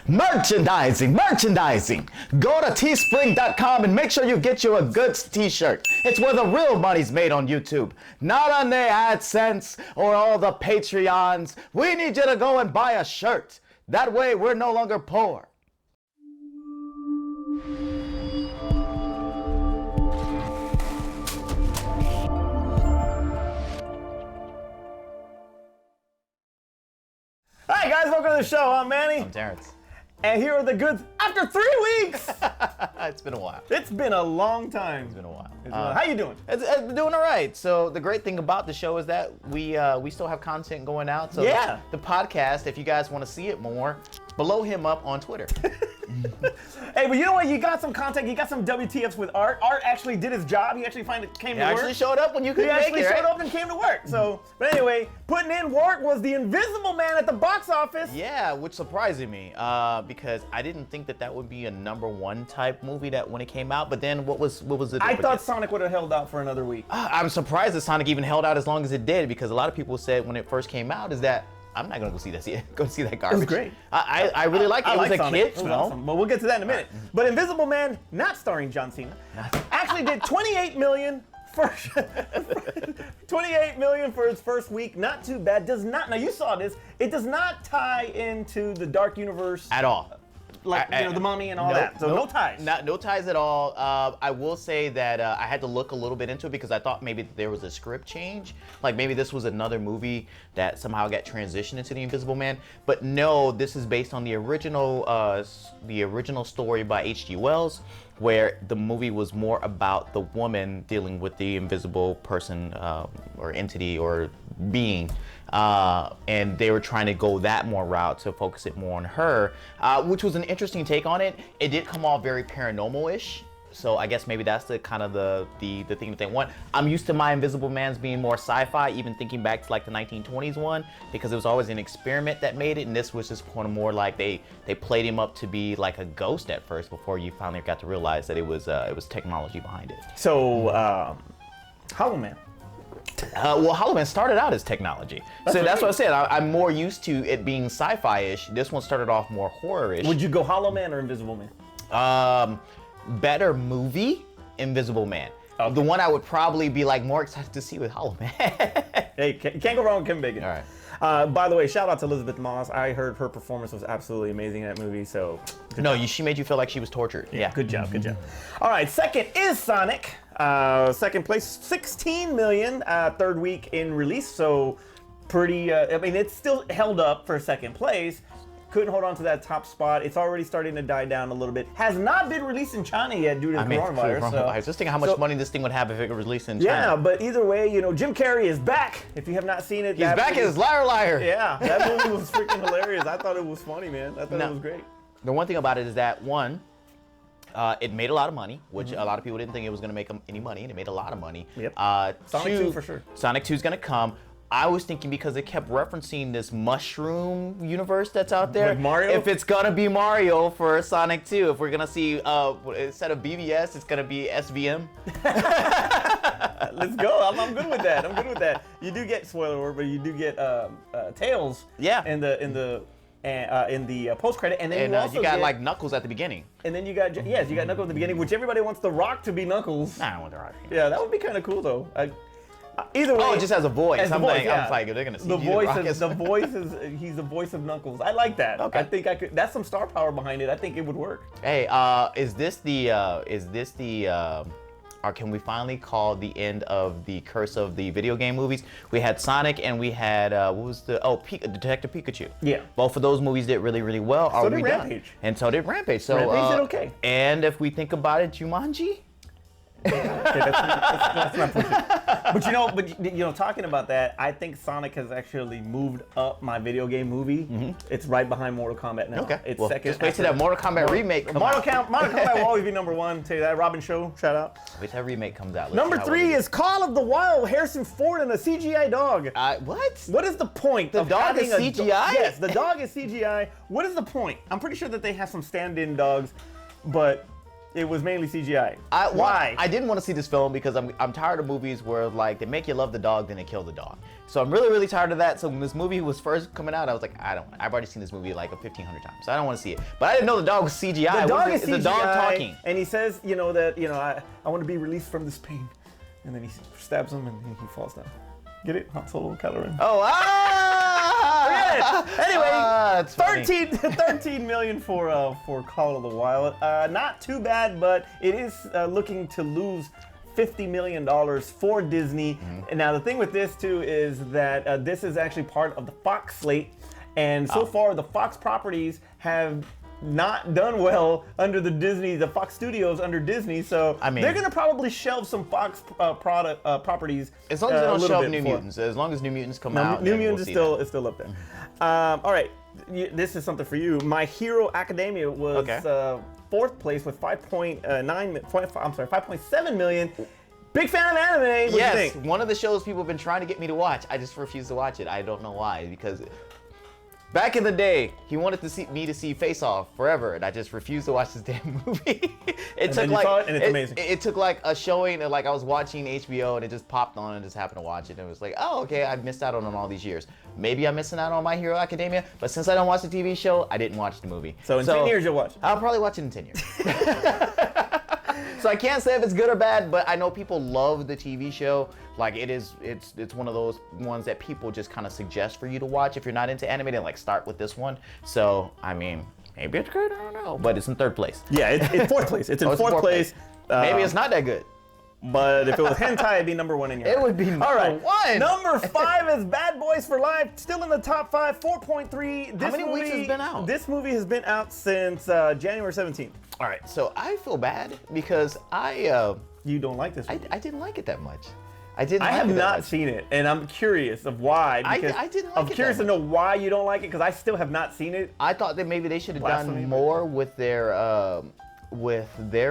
Merchandising. Go to teespring.com and make sure you get you a Goods T-shirt. It's where the real money's made on YouTube, not on the AdSense or all the Patreons. We need you to go and buy a shirt. That way we're no longer poor. Hi guys, welcome to the show. I'm Manny. I'm Terrence. And here are the goods after 3 weeks. It's been a while. It's been a long time. It's been a while. How you doing? It's doing all right. So the great thing about the show is that we still have content going out. So yeah. The podcast, if you guys want to see it more, blow him up on Twitter. Hey, but you know what? You got some content. You got some WTFs with Art. Art actually did his job. He actually came to work. He actually showed up when you couldn't make it, He actually showed up and came to work. So, but anyway, putting in work was The Invisible Man at the box office. Yeah, which surprised me because I didn't think that would be a #1 type movie that when it came out. But then what was it? I thought Sonic would have held out for another week. I'm surprised that Sonic even held out as long as it did, because a lot of people said when it first came out is that I'm not gonna go see that garbage. It was great. I really liked it. It was a Sonic. kid's It was film. awesome. But we'll get to that in a minute. But Invisible Man, not starring John Cena, actually did 28 million for 28 million for its first week. Not too bad. Does not. Now you saw this. It does not tie into the Dark Universe At all. Like the Mummy and all that. So no ties. No ties at all. I will say that I had to look a little bit into it because I thought maybe there was a script change. Like maybe this was another movie that somehow got transitioned into The Invisible Man. But no, this is based on the original story by H.G. Wells, where the movie was more about the woman dealing with the invisible person or entity or being. And they were trying to go that more route to focus it more on her, which was an interesting take on it. It did come off very paranormal-ish, so I guess maybe that's the kind of the thing that they want. I'm used to my Invisible Mans being more sci-fi, even thinking back to like the 1920s one, because it was always an experiment that made it, and this was just kind of more like they played him up to be like a ghost at first before you finally got to realize that it was technology behind it. So, Hollow Man. Well, Hollow Man started out as technology. That's what I said. I'm more used to it being sci-fi-ish. This one started off more horror-ish. Would you go Hollow Man or Invisible Man? Better movie, Invisible Man. Okay. The one I would probably be like more excited to see with Hollow Man. Hey, can't go wrong with Kim Bacon. All right. By the way, shout out to Elizabeth Moss. I heard her performance was absolutely amazing in that movie. So She made you feel like she was tortured. Yeah. Good job. All right, second is Sonic. Second place, 16 million. Third week in release, so pretty. I mean, it's still held up for second place. Couldn't hold on to that top spot. It's already starting to die down a little bit. Has not been released in China yet due to the coronavirus. So. I was just thinking how much money this thing would have if it was released in China. Yeah, but either way, Jim Carrey is back. If you have not seen it, he's back as Liar. Yeah, that movie was freaking hilarious. I thought it was funny, man. I thought it was great. The one thing about it is that one, it made a lot of money, which a lot of people didn't think it was going to make any money, and it made a lot of money. Yep. Sonic 2 for sure. Sonic 2 is going to come. I was thinking because it kept referencing this mushroom universe that's out there. Like Mario? If it's going to be Mario for Sonic 2, if we're going to see, instead of BBS, it's going to be SVM. Let's go. I'm good with that. You do get, spoiler alert, but you do get Tails. Yeah. In the post credit, and then you got like Knuckles at the beginning. And then you got Knuckles at the beginning, which everybody wants The Rock to be Knuckles. I don't want The Rock. Yeah, that would be kind of cool though. Either way. Oh, just as a voice. I'm like, they're gonna see the voice is he's the voice of Knuckles. I like that. Okay. I think I could. That's some star power behind it. I think it would work. Hey, is this the or can we finally call the end of the curse of the video game movies? We had Sonic and we had Detective Pikachu. Yeah. Both of those movies did really, really well. So did Rampage. And so did Rampage. So Rampage did okay. And if we think about it, Jumanji. That's not pushing. But talking about that, I think Sonic has actually moved up my video game movie. Mm-hmm. It's right behind Mortal Kombat now. Okay. It's second. Just wait till that Mortal Kombat remake comes out. Mortal Kombat will always be #1. Tell you that. Robin Show, shout out. Wait till that remake comes out. Number 3 is Call of the Wild. Harrison Ford and a CGI dog. What? What is the point? The dog is CGI? Yes, the dog is CGI. What is the point? I'm pretty sure that they have some stand-in dogs, but it was mainly CGI. Why? I didn't want to see this film because I'm tired of movies where like they make you love the dog, then they kill the dog. So I'm really, really tired of that. So when this movie was first coming out, I was like, I've already seen this movie like 1,500 times, so I don't want to see it. But I didn't know the dog was CGI. The dog is CGI, the dog talking. And he says, I want to be released from this pain. And then he stabs him and he falls down. Get it? Han Solo, Kylo Ren. Oh, Anyway, 13 million for Call of the Wild. Not too bad, but it is looking to lose $50 million for Disney. Mm-hmm. And now the thing with this too is that this is actually part of the Fox slate, and so far the Fox properties have not done well under the Fox Studios under Disney. So I mean, they're gonna probably shelve some Fox properties. As long as they don't shelve New Mutants. As long as New Mutants come out, New Mutants is still up there. All right, this is something for you. My Hero Academia was fourth place with 5.7 million. Big fan of anime. What do you think? One of the shows people have been trying to get me to watch. I just refuse to watch it. I don't know why, because back in the day, he wanted me to see Face Off forever, and I just refused to watch this damn movie. It's amazing. It took like a showing, and like I was watching HBO, and it just popped on, and just happened to watch it, and it was like, oh, okay, I've missed out on all these years. Maybe I'm missing out on My Hero Academia, but since I don't watch the TV show, I didn't watch the movie. So in 10 years, you'll watch it? I'll probably watch it in 10 years. So I can't say if it's good or bad, but I know people love the TV show. Like it's one of those ones that people just kind of suggest for you to watch if you're not into anime. Then like start with this one. So I mean, maybe it's good. I don't know, but it's in third place. Yeah, it's fourth place. It's in fourth place. Maybe it's not that good. But if it was hentai, it'd be number one in your It would be number one. Number 5 is Bad Boys for Life, still in the top 5, 4.3. How many weeks has it been out? This movie has been out since January 17th. All right, so I feel bad because you don't like this movie. I didn't like it that much. I have not seen it, and I'm curious of why. Because I didn't like it. I'm curious to know why you don't like it, because I still have not seen it. I thought that maybe they should have done more with their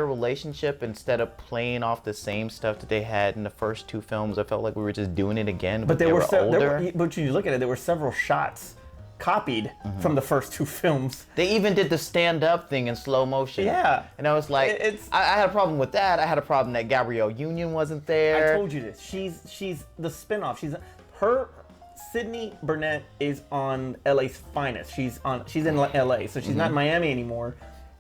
relationship instead of playing off the same stuff that they had in the first two films. I felt like we were just doing it again, but they were older. But when you look at it, there were several shots copied from the first two films. They even did the stand-up thing in slow motion. Yeah. And I was like, I had a problem with that. I had a problem that Gabrielle Union wasn't there. I told you this. She's the spinoff. Sydney Burnett is on LA's Finest. She's in LA, so she's not in Miami anymore.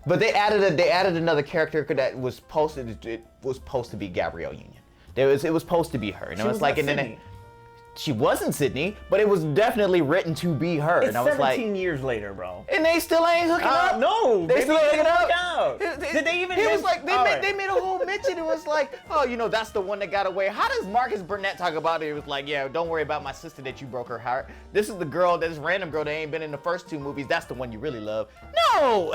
But they added another character that was supposed to be Gabrielle Union. It was supposed to be her. And it was like, and then she wasn't Sydney, but it was definitely written to be her. It's and I was 17 years later, bro. And they still ain't hooking up. No, they still ain't hooking up. Did they even? It was like they made a whole mention. It was like, oh, that's the one that got away. How does Marcus Burnett talk about it? It was like, yeah, don't worry about my sister that you broke her heart. This is the girl, this random girl that ain't been in the first two movies. That's the one you really love. No.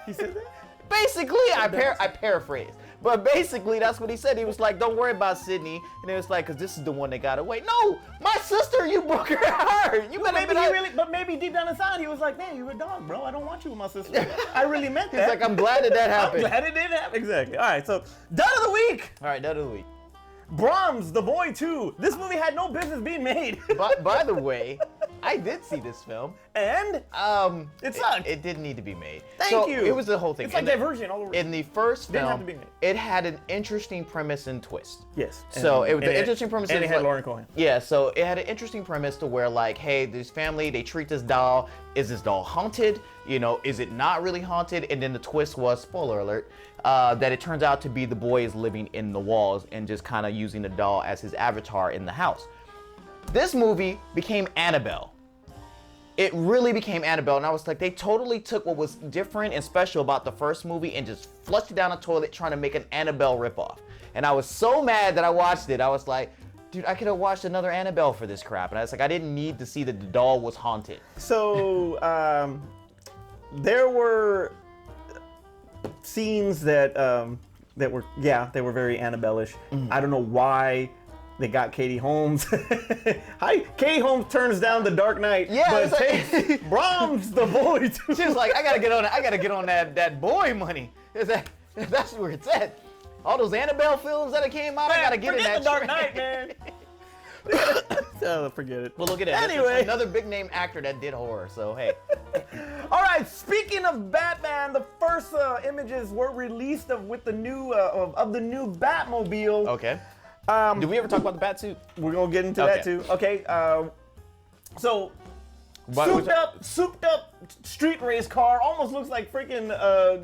He said that? Basically, I paraphrase. But basically, that's what he said. He was like, don't worry about Sydney. And it was like, because this is the one that got away. No, my sister, you broke her heart. But maybe deep down inside, he was like, man, you're a dog, bro. I don't want you with my sister. I really meant that. He's like, I'm glad that happened. I'm glad it did happen. Exactly. All right, so, Dud of the Week. All right, Dud of the Week. Brahms, The Boy 2. This movie had no business being made. By the way, I did see this film. And? It sucked. It didn't need to be made. Thank you. It was the whole thing. It's like Divergent all over. In the first film, didn't have to be made. It had an interesting premise and twist. Yes. So it was the interesting premise. And it had Lauren Cohan. Yeah, so it had an interesting premise to where like, hey, this family, they treat this doll. Is this doll haunted? Is it not really haunted? And then the twist was, spoiler alert, that it turns out to be the boy is living in the walls and just kind of using the doll as his avatar in the house. This movie became Annabelle. It really became Annabelle, and I was like, they totally took what was different and special about the first movie and just flushed it down the toilet trying to make an Annabelle ripoff. And I was so mad that I watched it. I was like, dude, I could have watched another Annabelle for this crap. And I was like, I didn't need to see that the doll was haunted. So, there were scenes that were very Annabelle-ish. I don't know why they got Katie Holmes. Katie Holmes turns down The Dark Knight, but takes Brahms, The Boy too. She was like, I gotta get on that boy money. That's where it's at. All those Annabelle films that came out, I gotta get in that. The Dark Knight, man. Oh, forget it. Well, look at it. Anyway. Another big name actor that did horror. So hey. All right. Speaking of Batman, the first images were released of the new Batmobile. Okay. Did we ever talk about the bat suit? We're gonna get into that too. Okay. So. Souped up street race car almost looks like freaking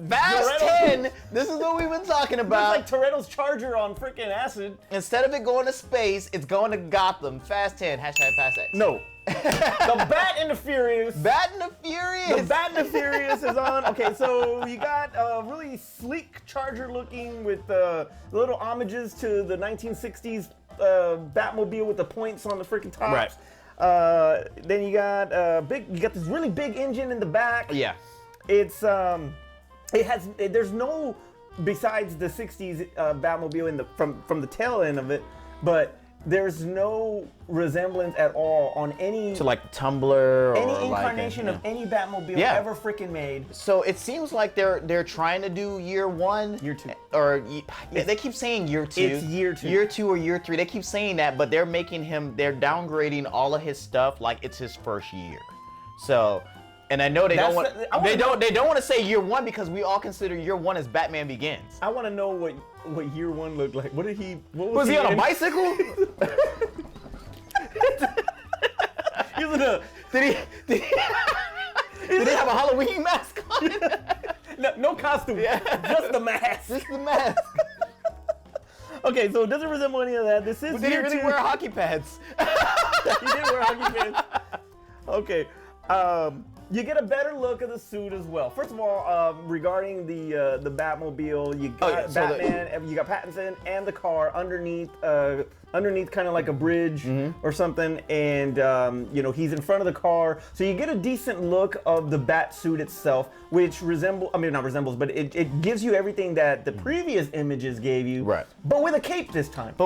Fast 10. This is what we've been talking about. Looks like Toretto's Charger on freaking acid. Instead of it going to space, it's going to Gotham. Fast 10. Hashtag Fast X. No. The Bat and the Furious. Bat and the Furious. The Bat and the Furious is on. Okay, so you got a really sleek Charger looking with little homages to the 1960s Batmobile with the points on the freaking tops. Right. Then you got this really big engine in the back. Yeah. It's there's no, besides the 60s Batmobile from the tail end of it, but there's no resemblance at all on any To like Tumblr or any like incarnation of any Batmobile ever freaking made. So it seems like they're trying to do year 1, Year 2. or they keep saying year 2. It's year 2. Year 2 or year 3. They keep saying that, but they're downgrading all of his stuff like it's his first year. So, and I know they don't want to say year 1 because we all consider year 1 as Batman Begins. I want to know what year 1 looked like. What Was he on a bicycle? Did he have a Halloween mask on? No costume. Yeah. Just the mask. Just the mask. Okay, so it doesn't resemble any of that. This is Did he year really 2. wear hockey pads? He did wear hockey pants. Okay. You get a better look of the suit as well. First of all, regarding the Batmobile, you got Batman, you got Pattinson and the car underneath kind of like a bridge or something, and he's in front of the car, so you get a decent look of the Bat suit itself, which not resembles, but it gives you everything that the previous images gave you, right? But with a cape this time.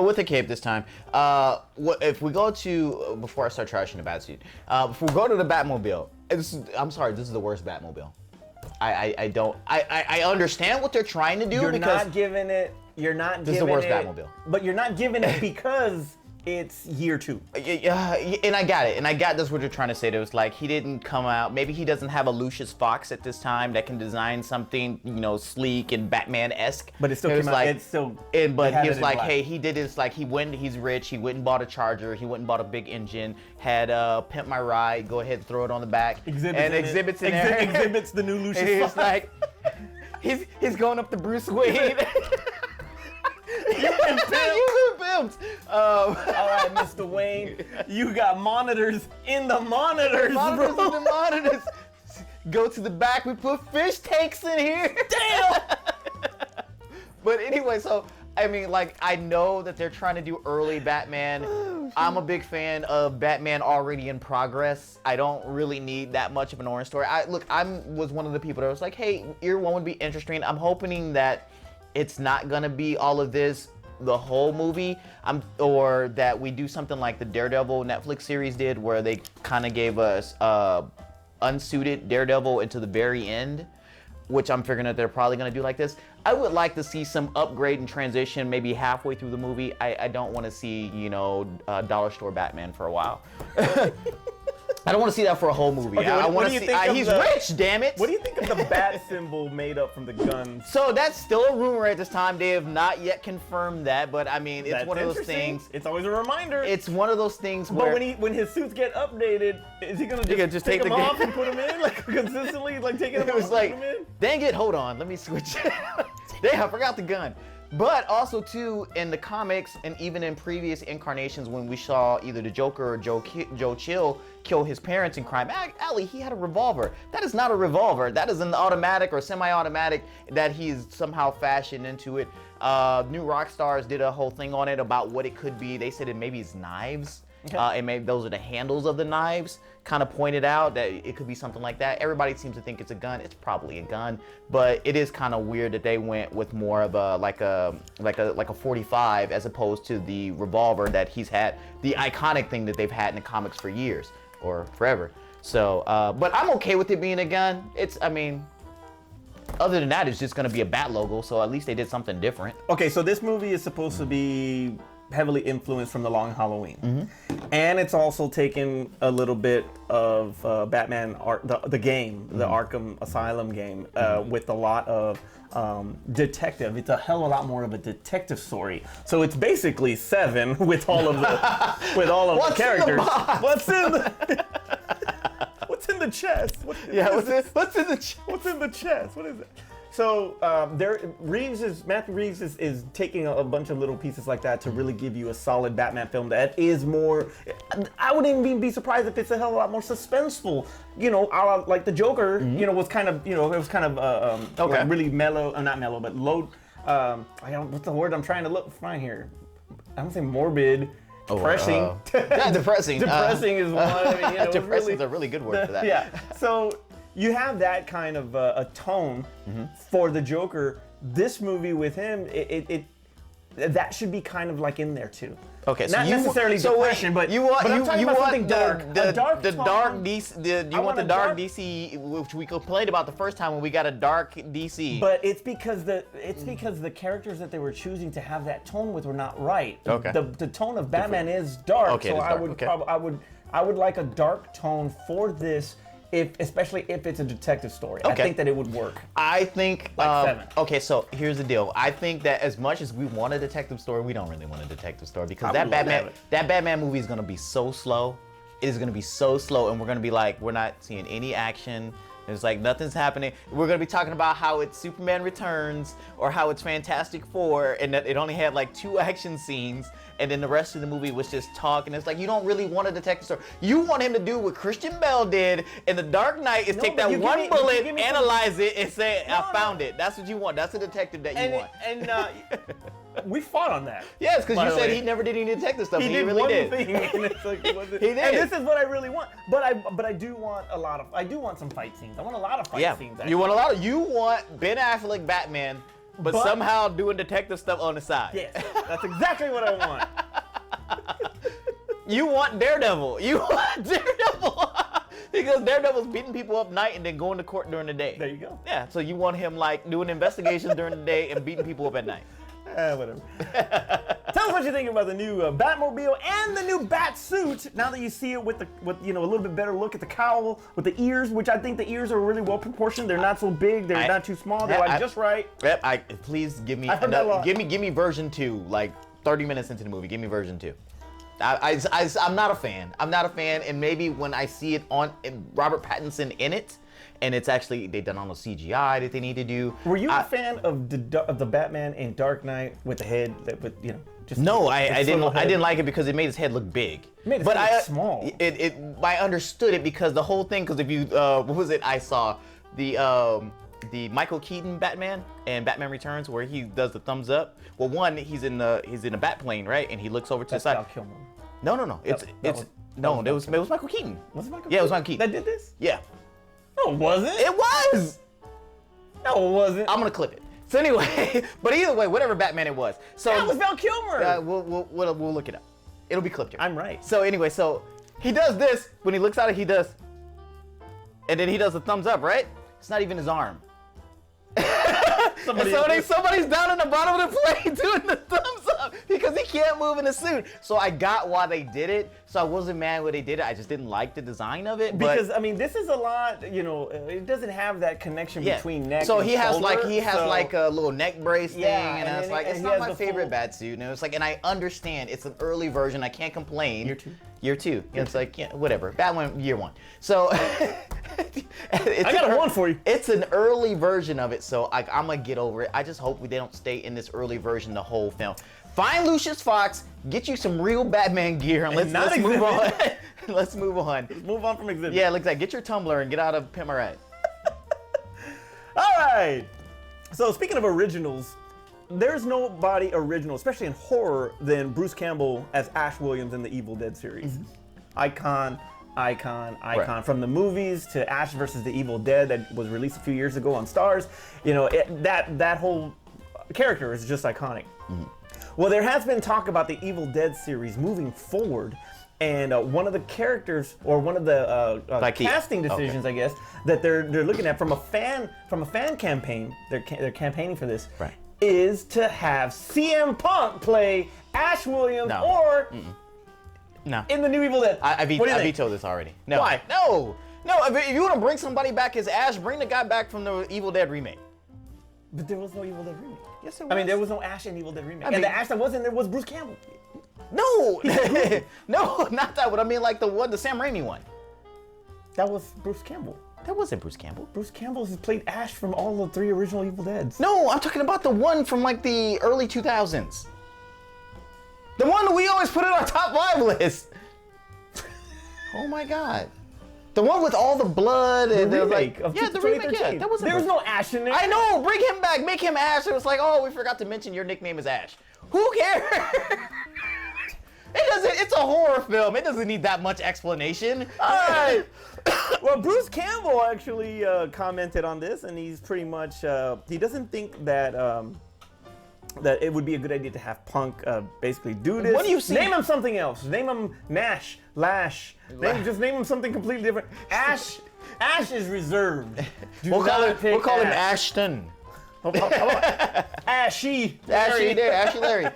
If we go to before I start trashing the Batsuit, if we go to the Batmobile. I'm sorry, this is the worst Batmobile. I understand what they're trying to do. You're not giving it. This is the worst Batmobile. But you're not giving it because it's year 2. And I got it. And I got this what you're trying to say. It was like he didn't come out. Maybe he doesn't have a Lucius Fox at this time that can design something, sleek and Batman-esque. But it still came out. But he was like, hey, he did this. Like he's rich. He went and bought a Charger. He went and bought a big engine. Had Pimp My Ride. Go ahead and throw it on the back. Exhibits in there. Exhibits the new Lucius Fox. Fox. Like, he's going up to Bruce Wayne. You've been pimped. All right, Mr. Wayne, you got monitors in the monitors, Monitors bro. in the monitors. Go to the back. We put fish tanks in here. Damn. But anyway, so I mean, like, I know that they're trying to do early Batman. I'm a big fan of Batman already in progress. I don't really need that much of an origin story. I was one of the people that was like, hey, year 1 would be interesting. I'm hoping that it's not gonna be all of this the whole movie, or that we do something like the Daredevil Netflix series did, where they kind of gave us unsuited Daredevil into the very end, which I'm figuring that they're probably gonna do like this. I would like to see some upgrade and transition maybe halfway through the movie. I don't want to see, dollar store Batman for a while. I don't want to see that for a whole movie. Okay, I want to see. He's rich, damn it. What do you think of the bat symbol made up from the guns? So that's still a rumor at this time. They have not yet confirmed that, but I mean, it's one of those things. It's always a reminder. It's one of those things where. But when his suits get updated, is he gonna just take them off and put them in, like consistently, like taking them off and put them in? Dang it! Hold on, let me switch. Damn, I forgot the gun. But also too, in the comics and even in previous incarnations, when we saw either the Joker or Joe Chill kill his parents in Crime Alley, he had a revolver. That is not a revolver. That is an automatic or semi-automatic that he's somehow fashioned into it. New Rockstars did a whole thing on it about what it could be. They said it maybe it's knives. And maybe those are the handles of the knives, kind of pointed out that it could be something like that. Everybody seems to think it's a gun. It's probably a gun, but it is kind of weird that they went with more of a like a 45 as opposed to the revolver that he's had, the iconic thing that they've had in the comics for years or forever. So, but I'm okay with it being a gun. Other than that, it's just going to be a bat logo, so at least they did something different. Okay, so this movie is supposed to be heavily influenced from The Long Halloween. And it's also taken a little bit of Batman, the game, the Arkham Asylum game, with a lot of detective. It's a hell of a lot more of a detective story. So it's basically Seven with all of the characters. What's in the What's in the chest? What's in the chest? What's in the chest? What is it? So Matthew Reeves is taking a bunch of little pieces like that to really give you a solid Batman film that is more. I wouldn't even be surprised if it's a hell of a lot more suspenseful. You know, a la, like the Joker. You know, was kind of it was kind of like really mellow, not mellow, but low. What's the word I'm trying to find here? I don't say morbid. Depressing. Yeah, depressing. Depressing is one. I mean, you know, depressing is a really good word for that. Yeah. So you have that kind of a tone for the Joker. This movie with him, that should be kind of like in there too. Okay, so not necessarily depression, but you want something dark. the dark DC. You want the dark DC, which we complained about the first time when we got a dark DC. But it's because the characters that they were choosing to have that tone with were not right. Okay. The tone of Batman is dark, Okay, so it is dark. I would like a dark tone for this. Especially if it's a detective story. Okay. I think that it would work. I think, Like Seven. okay, so here's the deal. I think that as much as we want a detective story, we don't really want a detective story because that Batman movie is gonna be so slow. It is gonna be so slow, and we're gonna be like, we're not seeing any action. It's like nothing's happening. We're gonna be talking about how it's Superman Returns or how it's Fantastic Four, and that it only had like 2 action scenes, and then the rest of the movie was just talk. And it's like you don't really want a detective story. You want him to do what Christian Bale did in The Dark Knight: is take that one bullet, analyze it, and say, "I found it." That's what you want. That's a detective that you want. We fought on that. Yes, because you said he never did any detective stuff. He really did. Thing, and it's like, he did. And this is what I really want. But I do want I do want some fight scenes. I want a lot of fight scenes. Actually. You want Ben Affleck Batman, but somehow doing detective stuff on the side. Yes, that's exactly what I want. You want Daredevil. Because Daredevil's beating people up night and then going to court during the day. There you go. Yeah, so you want him like doing investigations during the day and beating people up at night. Whatever. Tell us what you think about the new Batmobile and the new Bat suit. Now that you see it with a little bit better look at the cowl with the ears, which I think the ears are really well proportioned. They're not so big. They're not too small. They're just right. Yep. Please give me give me version 2. Like 30 minutes into the movie, give me version 2. I'm not a fan. I'm not a fan, and maybe when I see it on Robert Pattinson in it. And it's actually, they've done all the CGI that they need to do. Were you a fan of the Batman in Dark Knight with the head just no, I didn't like it because it made his head look big. It made his head look small. I understood it because the whole thing, because if you what was it I saw the Michael Keaton Batman and Batman Returns where he does the thumbs up. Well, one, he's in a bat plane, right? And he looks over to the side. Val Kilmer. No. It was Michael Keaton. Was it Michael Keaton? Yeah, it was Michael Keaton. That did this? Yeah. No, it wasn't. It was. No, it wasn't. I'm gonna clip it. So anyway, but either way, whatever Batman it was. So that was Val Kilmer. We'll look it up. It'll be clipped here. I'm right. So anyway, so he does this when he looks at it. He does, and then he does a thumbs up. Right? It's not even his arm. Somebody's down in the bottom of the plane doing the thumbs up because he can't move in the suit. So I got why they did it. So I wasn't mad when they did it. I just didn't like the design of it. Because I mean, this is a lot. You know, it doesn't have that connection between neck. So and he has shoulder, like a little neck brace thing, and I was like, it's not my favorite bat suit. And it was like, and I understand it's an early version. I can't complain. Year two. It's like, yeah, whatever. Batman year 1. So I got a 1 for you. It's an early version of it, so I'm gonna get over it. I just hope they don't stay in this early version the whole film. Find Lucius Fox, get you some real Batman gear, and let's move on. Let's move on. Let's move on from Exhibit. Yeah, like that. Get your Tumblr and get out of Pimp My Ride. All right. So speaking of originals, there's nobody original, especially in horror, than Bruce Campbell as Ash Williams in the Evil Dead series. Icon. Right. From the movies to Ash versus the Evil Dead that was released a few years ago on Starz. You know, that whole character is just iconic. Well, there has been talk about the Evil Dead series moving forward, and one of the characters, or one of the casting decisions, I guess, that they're looking at from a fan campaign. They're campaigning for this. Right. is to have CM Punk play Ash Williams No. or No. in the new Evil Dead. I What do you think? vetoed this already. No. Why? No. If you want to bring somebody back as Ash, bring the guy back from the Evil Dead remake. But there was no Evil Dead remake. Yes, there was. I mean, there was no Ash in Evil Dead remake. I mean- And the Ash that was in there was Bruce Campbell. No. No, not that one. I mean, like the Sam Raimi one. That was Bruce Campbell. That wasn't Bruce Campbell. Bruce Campbell has played Ash from all the 3 original Evil Deads. No, I'm talking about the one from like the early 2000s. The one that we always put in our top 5 list. Oh my God. The one with all the blood and The the remake of the remake. 2013. Yeah, that wasn't. There was no Ash in there. I know. Bring him back. Make him Ash. It was like, oh, we forgot to mention your nickname is Ash. Who cares? It doesn't. It's a horror film. It doesn't need that much explanation. All right. Well, Bruce Campbell actually commented on this, and he's pretty much he doesn't think that that it would be a good idea to have Punk basically do this. What do you see? Name him something else. Name him Nash, Lash. Just name him something completely different. Ash is reserved. We'll call him Ashton. How about Ashy. Ashy Larry.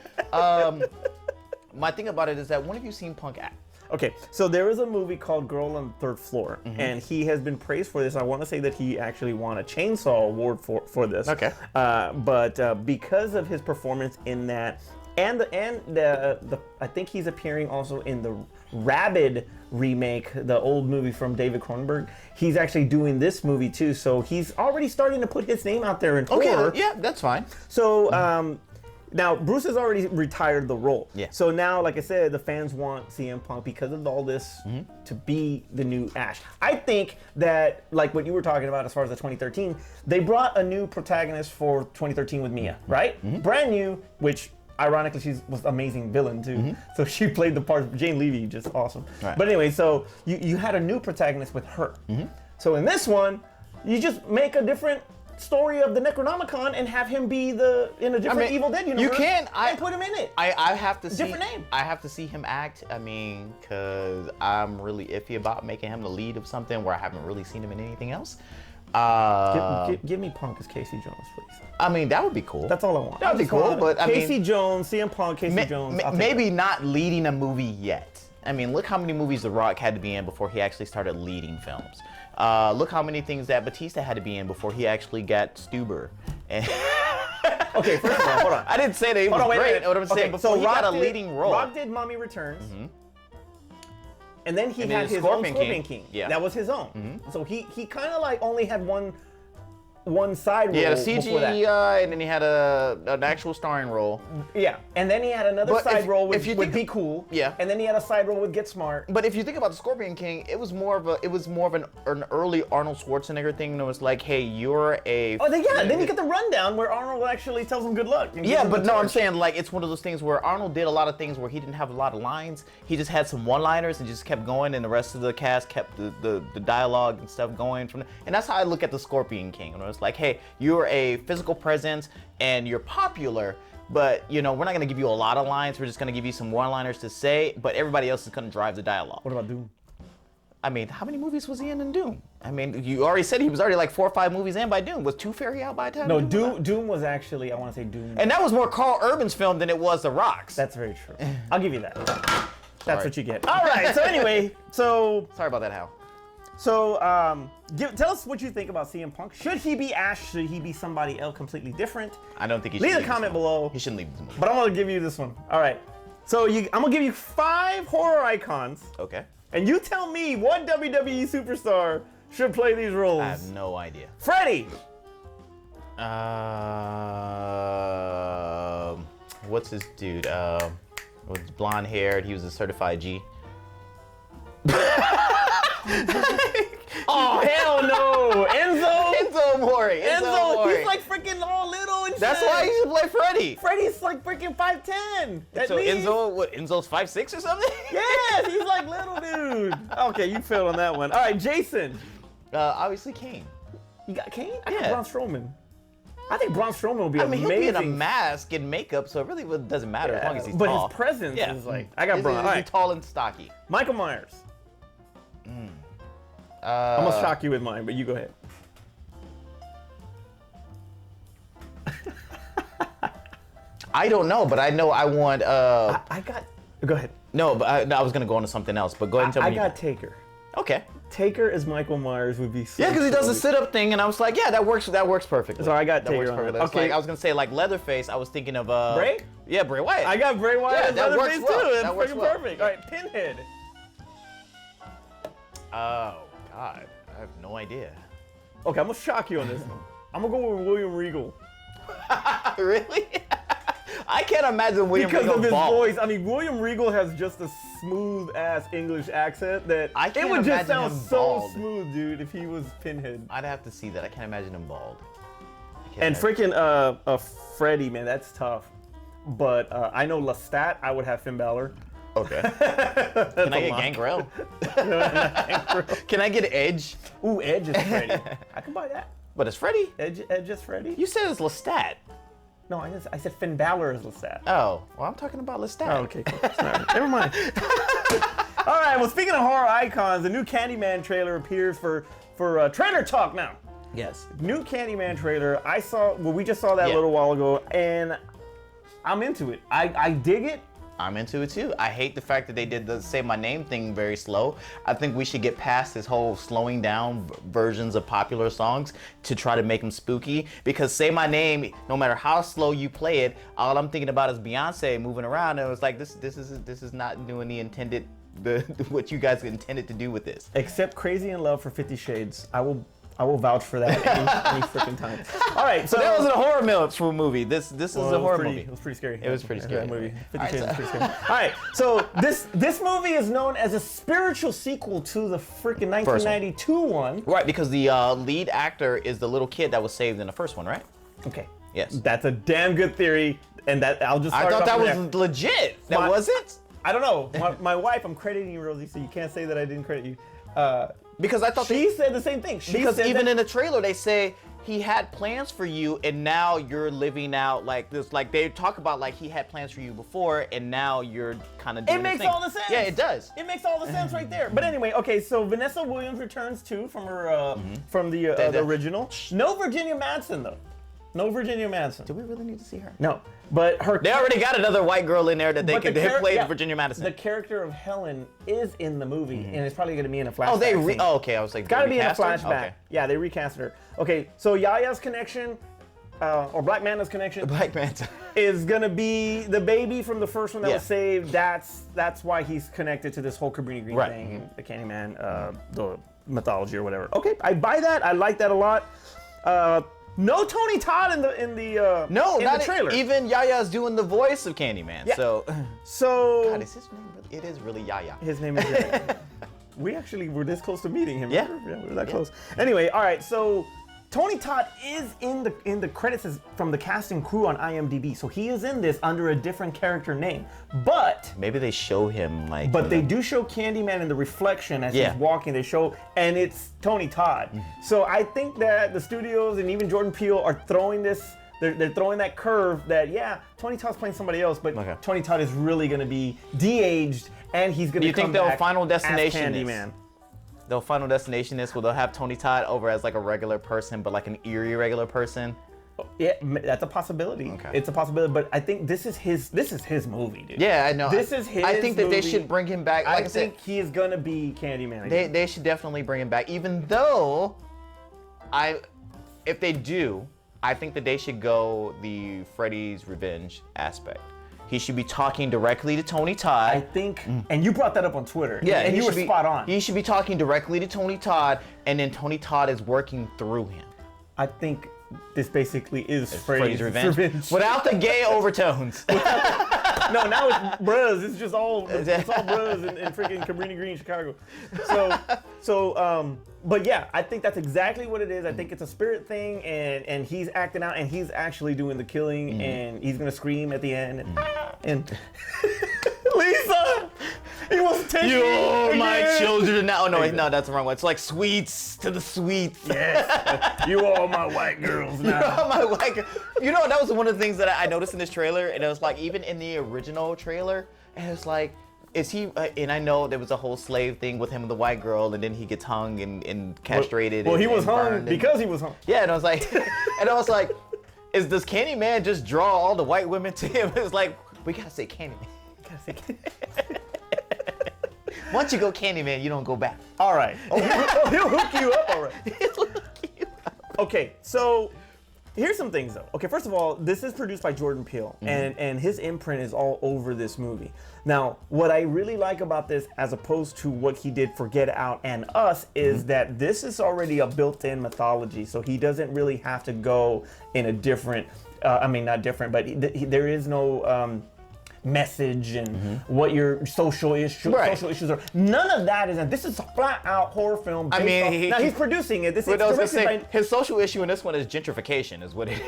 My thing about it is that when have you seen Punk act? Okay, so there is a movie called Girl on the Third Floor, and he has been praised for this. I want to say that he actually won a Chainsaw Award for this. Okay. But because of his performance in that, and the I think he's appearing also in the Rabid remake, the old movie from David Cronenberg. He's actually doing this movie too, so he's already starting to put his name out there in horror. Okay, yeah, that's fine. So now Bruce has already retired the role. Yeah. So now, like I said, the fans want CM Punk because of all this to be the new Ash. I think that, like what you were talking about as far as the 2013, they brought a new protagonist for 2013 with Mia, right? Brand new, which ironically she was an amazing villain too. So she played the part of Jane Levy, just awesome. Right. But anyway, so you had a new protagonist with her. So in this one, you just make a different story of the Necronomicon and have him be in a different Evil Dead universe. You can. And put him in it. I have to see. Different name. I have to see him act. I mean, because I'm really iffy about making him the lead of something where I haven't really seen him in anything else. Give me Punk as Casey Jones, please. I mean, that would be cool. That's all I want. That would be cool, but I mean, Casey Jones, CM Punk, Casey Jones. I'll take maybe that. not leading a movie yet. I mean, look how many movies The Rock had to be in before he actually started leading films. Look how many things that Batista had to be in before he actually got Stuber. Okay, first of all, hold on. I didn't say that he was Hold on, wait a great. minute. What I'm saying, before he got a leading role. Rock did Mommy Returns. And then he And had then his Scorpion own Scorpion King. King. Yeah. That was his own. So he kind of like only had one side role. He had a before that. CGI, and then he had an actual starring role. Yeah, and then he had another But side if- role with if you Be think- Cool. Yeah. And then he had a side role with Get Smart. But if you think about the Scorpion King, it was more of an early Arnold Schwarzenegger thing. That was like, hey, you're a. Oh, then you get the rundown where Arnold actually tells him good luck. and gives Yeah, him but the no, I'm torch. saying like it's one of those things where Arnold did a lot of things where he didn't have a lot of lines. He just had some one-liners and just kept going, and the rest of the cast kept the dialogue and stuff going from. And that's how I look at the Scorpion King. And it's like, hey, you're a physical presence and you're popular, but we're not gonna give you a lot of lines. We're just gonna give you some one-liners to say, but everybody else is gonna drive the dialogue. What about Doom? I mean, how many movies was he in Doom? I mean, you already said he was already like 4 or 5 movies in by Doom. Was Tooth Fairy out by the time? No, Doom was out? Doom was actually, I want to say Doom. And that was more Carl Urban's film than it was The Rock's. That's very true. I'll give you that. That's Sorry. what you get. All right. So anyway, Sorry about that, Hal. Tell us what you think about CM Punk. Should he be Ash? Should he be somebody else completely different? I don't think he should Leave a leave comment this below. movie. He shouldn't leave this movie. But I'm gonna give you this one. All right. So I'm gonna give you 5 horror icons, Okay. and you tell me what WWE superstar should play these roles. I have no idea. Freddy. What's this dude? With blonde haired. He was a certified G. Oh hell no, Enzo. Enzo Amore. Enzo, Amore. he's like freaking all little and That's shit. why he should play Freddy. Freddy's like freaking 5'10". At So least. Enzo's 5'6" or something? Yes, he's like little dude. Okay, you failed on that one. All right, Jason. Obviously Kane. You got Kane? I Yeah. got Braun Strowman. I think Braun Strowman will be I mean, amazing. he'll be in a mask and makeup, so it really doesn't matter as long as he's but tall. his presence Yeah. is like, I got Braun. All He's right, tall and stocky. Michael Myers. I'm gonna shock you with mine, but you go ahead. I don't know, but I know I want. I got. Go ahead. No, but I was gonna go into something else. But go ahead and tell me. I got Taker. Okay. Taker as Michael Myers would be so Yeah, because he does the silly. sit-up thing, and I was like, yeah, that works. That works perfectly. So I got that Taker works on perfectly. it. It's Okay. like, I was gonna say like Leatherface. I was thinking of Bray? Yeah, Bray Wyatt. I got Bray Wyatt Yeah, as that works Leatherface well. too. That That's works freaking well. perfect. All right, Pinhead. Oh God, I have no idea. Okay, I'm gonna shock you on this one. I'm gonna go with William Regal. Really? I can't imagine William Because Regal of his bald. voice. I mean, William Regal has just a smooth ass English accent that I can't it would just imagine sound him so bald. smooth, dude, if he was Pinhead. I'd have to see that. I can't imagine him bald. And freaking Freddy, man, that's tough. But I know Lestat, I would have Finn Balor. Okay. Can I get Gangrel? Can I get Edge? Ooh, Edge is Freddy. I can buy that. But it's Freddy. Edge is Freddy? You said it's Lestat. No, I said Finn Balor is Lestat. Oh, well, I'm talking about Lestat. Oh, okay, cool. Sorry. Never mind. All right, well, speaking of horror icons, the new Candyman trailer appears for Trailer Talk now. Yes. New Candyman trailer. We just saw that a Yeah. little while ago, and I'm into it. I dig it. I'm into it too. I hate the fact that they did the say my name thing very slow. I think we should get past this whole slowing down versions of popular songs to try to make them spooky. Because say my name, no matter how slow you play it, all I'm thinking about is Beyonce moving around, and it was like this is not doing what you guys intended to do with this. Except Crazy in Love for 50 Shades. I will vouch for that any freaking time. All right, So that wasn't a horror movie. This is a horror movie. It was pretty scary. It was pretty scary. That movie. 50 All right, Shades so- is pretty scary. All right, so this movie is known as a spiritual sequel to the freaking 1992 one. Right, because the lead actor is the little kid that was saved in the first one, right? Okay. Yes. That's a damn good theory, and that I'll just. I start thought off that with was legit. That My- wasn't? I don't know. My wife, I'm crediting you, Rosie, so you can't say that I didn't credit you. Because I thought She said the same thing. because said even that- in the trailer they say he had plans for you and now you're living out like this. Like they talk about like he had plans for you before and now you're kind of doing It this makes thing. all the sense. Yeah, it does. It makes all the sense right there. But anyway, okay, so Vanessa Williams returns too from her from the original. No Virginia Madsen though. No Virginia Madsen. Do we really need to see her? No, but her. They already got another white girl in there that they but could the have char- played yeah, Virginia Madison. The character of Helen is in the movie, and it's probably going to be in a flashback. Oh, they scene. okay. I was like, It's got to be in a recast her? flashback. Okay. Yeah, they recasted her. Okay, so Yaya's connection, or Black Manta's connection, Black Manta. is gonna be the baby from the first one that Yeah. was saved. That's why he's connected to this whole Cabrini Green Right. thing, the Candyman, the mythology or whatever. Okay, I buy that. I like that a lot. No Tony Todd in the No, in not the trailer. even Yaya's doing the voice of Candyman. Yeah. So, So God, is his name really? It is really Yaya. his name is. We actually were this close to meeting him. Yeah. Remember? Yeah, we were that close. Anyway, all right. So Tony Todd is in the credits from the cast and crew on IMDb. So he is in this under a different character name, but. Maybe they show him like. But they do show Candyman in the reflection as Yeah. he's walking. They show, and it's Tony Todd. So I think that the studios and even Jordan Peele are throwing this. They're throwing that curve that Tony Todd's playing somebody else, but Okay. Tony Todd is really going to be de-aged, and he's going Do to you come think they'll back Final as Destination this? Candyman. They'll Final Destination this where they'll have Tony Todd over as like a regular person, but like an eerie regular person. Yeah, that's a possibility. Okay. It's a possibility, but I think this is his movie, dude. Yeah, I know. This is his I think that they movie. should bring him back. Like I, I said, think he is going to be Candyman. they should definitely bring him back. Even though, if they do, I think that they should go the Freddy's Revenge aspect. He should be talking directly to Tony Todd. I think, and you brought that up on Twitter. Yeah, and he you were should be- spot on. He should be talking directly to Tony Todd, and then Tony Todd is working through him. I think this basically is Freddy's Revenge. Without the gay overtones. No, now it's bros. It's just all bros in freaking Cabrini Green, Chicago. But yeah, I think that's exactly what it is. I think it's a spirit thing, and he's acting out, and he's actually doing the killing, and he's gonna scream at the end, and Lisa, he wants to take You are me my again. children now. Oh, no, no, that's the wrong one. It's like sweets to the sweets. Yes, you are my white girls now. My white girl. You know, that was one of the things that I noticed in this trailer, and it was like even in the original trailer, and it's like, is he? And I know there was a whole slave thing with him and the white girl, and then he gets hung and castrated. Well, he and was hung burned and- because he was hung. Yeah, and I was like, does Candyman just draw all the white women to him? It's like, we gotta say Candyman. Once you go Candyman, you don't go back. All right. Oh, he'll hook you up, all right. Okay, so here's some things though. Okay, first of all, this is produced by Jordan Peele, and his imprint is all over this movie. Now, what I really like about this, as opposed to what he did for Get Out and Us, is that this is already a built-in mythology, so he doesn't really have to go in a different, I mean, not different, but there is no message and what your social issues are. None of that is. This is a flat-out horror film. I mean, now he's producing it. This is his social issue in this one is gentrification, is what it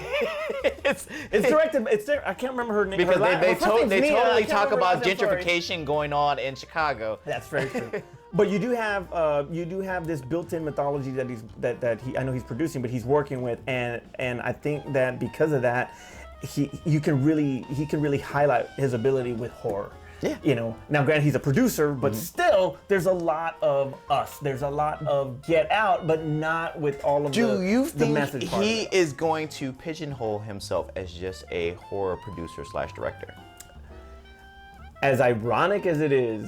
is. It's directed. I can't remember her name. Because they totally talk about gentrification going on in Chicago. That's very true. But you do have this built-in mythology that I know he's producing, but he's working with, and I think that because of that, he can really highlight his ability with horror. Yeah. You know, now granted he's a producer, but still there's a lot of Us. There's a lot of Get Out, but not with all of Do you think message part he is going to pigeonhole himself as just a horror producer / director? As ironic as it is,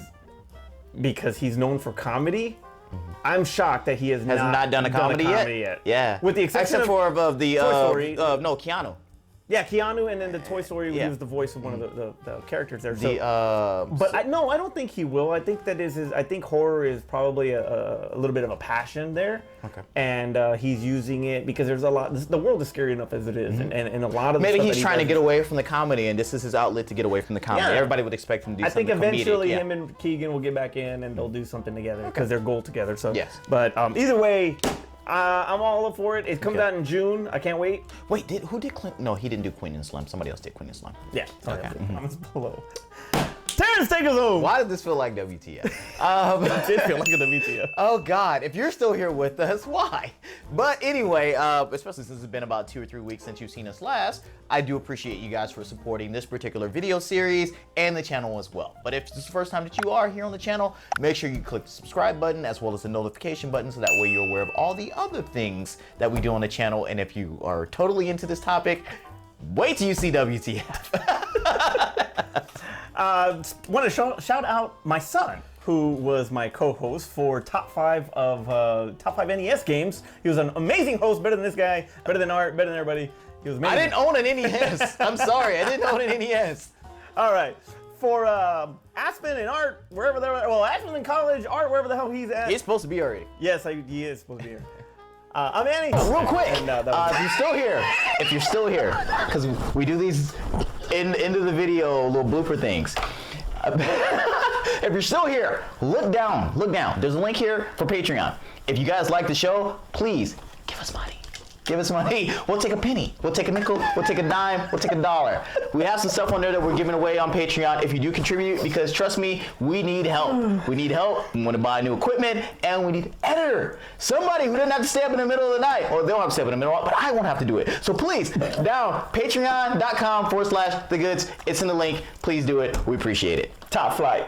because he's known for comedy, I'm shocked that he has not done a comedy yet. Yeah. With the exception for the Toy Story. No, Keanu. Yeah, Keanu, and then the Toy Story, he was the voice of one of the characters there. But I don't think he will. I think I think horror is probably a little bit of a passion there. Okay. And he's using it because there's a lot. The world is scary enough as it is, and a lot of maybe he's trying to get away from the comedy, and this is his outlet to get away from the comedy. Yeah. Everybody would expect him to do something comedic. I think eventually him and Keegan will get back in, and they'll do something together because they're goal together. So yes. But either way. I'm all up for it. It comes out in June. I can't wait. Wait, who did Clint? No, he didn't do Queen and Slim. Somebody else did Queen and Slim. Yeah. Okay. Comments below. Terrence, take us home. Why did this feel like WTF? It did feel like a WTF. Oh God, if you're still here with us, why? But anyway, especially since it's been about 2 or 3 weeks since you've seen us last, I do appreciate you guys for supporting this particular video series and the channel as well. But if this is the first time that you are here on the channel, make sure you click the subscribe button as well as the notification button so that way you're aware of all the other things that we do on the channel. And if you are totally into this topic, wait till you see WTF. Want to shout out my son, who was my co-host for top 5 NES games. He was an amazing host, better than this guy, better than Art, better than everybody. He was amazing. I didn't own an NES. I'm sorry, I didn't own an NES. All right. For Aspen and Art, wherever they're at. Well, Aspen in college, Art, wherever the hell he's at. He's supposed to be already. Yes, he is supposed to be here. I'm Annie. Real quick, if you're still here, because we do these end of the video little blooper things. If you're still here, look down. There's a link here for Patreon. If you guys like the show, please give us money. We'll take a penny. We'll take a nickel. We'll take a dime. We'll take $1. We have some stuff on there that we're giving away on Patreon if you do contribute, because trust me, we need help. We want to buy new equipment, and we need an editor. Somebody who doesn't have to stay up in the middle of the night. Or they don't have to stay up in the middle, but I won't have to do it. So please, down, patreon.com/thegoods. It's in the link. Please do it. We appreciate it. Top flight.